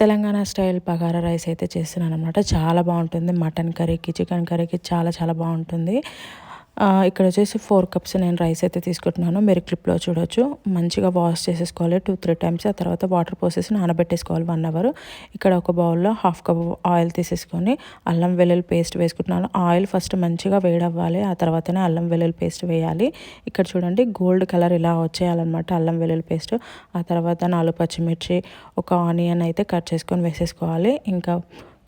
Telangana style bagara rice అయితే చేస్తున్నాననమాట. చాలా బాగుంటుంది. మటన్ కర్రీకి, చికెన్ కర్రీకి చాలా చాలా బాగుంటుంది. ఇక్కడ వచ్చేసి 4 కప్స్ నేను రైస్ అయితే తీసుకుంటున్నాను. మీరు క్లిప్లో చూడొచ్చు. మంచిగా వాష్ చేసేసుకోవాలి 2-3 టైమ్స్. ఆ తర్వాత వాటర్ పోసేసి నానబెట్టేసుకోవాలి 1 అవర్. ఇక్కడ ఒక బౌల్లో 1/2 కప్ ఆయిల్ తీసేసుకొని అల్లం వెల్లుల్లి పేస్ట్ వేసుకుంటున్నాను. ఆయిల్ ఫస్ట్ మంచిగా వేడవ్వాలి, ఆ తర్వాతనే అల్లం వెల్లుల్లి పేస్ట్ వేయాలి. ఇక్కడ చూడండి గోల్డ్ కలర్ ఇలా వచ్చేయాలన్నమాట అల్లం వెల్లుల్లి పేస్ట్. ఆ తర్వాత 4 పచ్చిమిర్చి, ఒక ఆనియన్ అయితే కట్ చేసుకొని వేసేసుకోవాలి. ఇంకా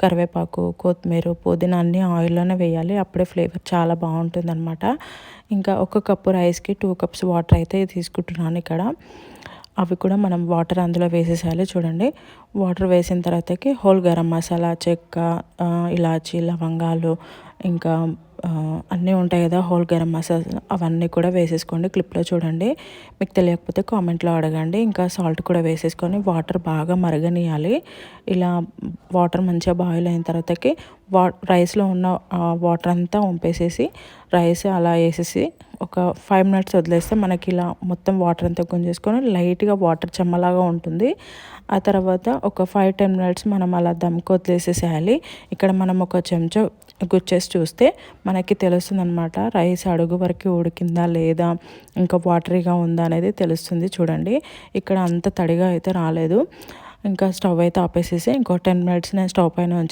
కరివేపాకు, కొత్తిమీర, పుదీనా అన్నీ ఆయిల్లోనే వేయాలి. అప్పుడే ఫ్లేవర్ చాలా బాగుంటుందన్నమాట. ఇంకా 1 కప్పు రైస్కి 2 కప్స్ వాటర్ అయితే తీసుకుంటున్నాను ఇక్కడ. అవి కూడా మనం వాటర్ అందులో వేసేసేయాలి. చూడండి వాటర్ వేసిన తర్వాతకి హోల్ గరం మసాలా, చెక్క, ఇలాచి, లవంగాలు, ఇంకా అన్నీ ఉంటాయి కదా హోల్ గరం మసాలా, అవన్నీ కూడా వేసేసుకోండి. క్లిప్లో చూడండి. మీకు తెలియకపోతే కామెంట్లో అడగండి. ఇంకా సాల్ట్ కూడా వేసేసుకొని వాటర్ బాగా మరగనియాలి. ఇలా వాటర్ మంచిగా బాయిల్ అయిన తర్వాతకి రైస్లో ఉన్న వాటర్ అంతా వంపేసేసి రైస్ అలా వేసేసి ఒక 5 మినిట్స్ వదిలేస్తే మనకి ఇలా మొత్తం వాటర్ అంతా గుంజేసుకొని లైట్గా వాటర్ చెమ్మలాగా ఉంటుంది. ఆ తర్వాత ఒక 5-10 మినిట్స్ మనం అలా దమ్కి వదిలేసేసేయాలి. ఇక్కడ మనం ఒక చెంచా గుచ్చేసి చూస్తే మనకి తెలుస్తుంది అనమాట రైస్ అడుగు వరకు ఉడికిందా లేదా, ఇంకా వాటరీగా ఉందా అనేది తెలుస్తుంది. చూడండి ఇక్కడ అంత తడిగా అయితే రాలేదు. ఇంకా స్టవ్ అయితే ఆపేసేసి ఇంకో 10 మినిట్స్ నేను స్టవ్ పైన ఉంచి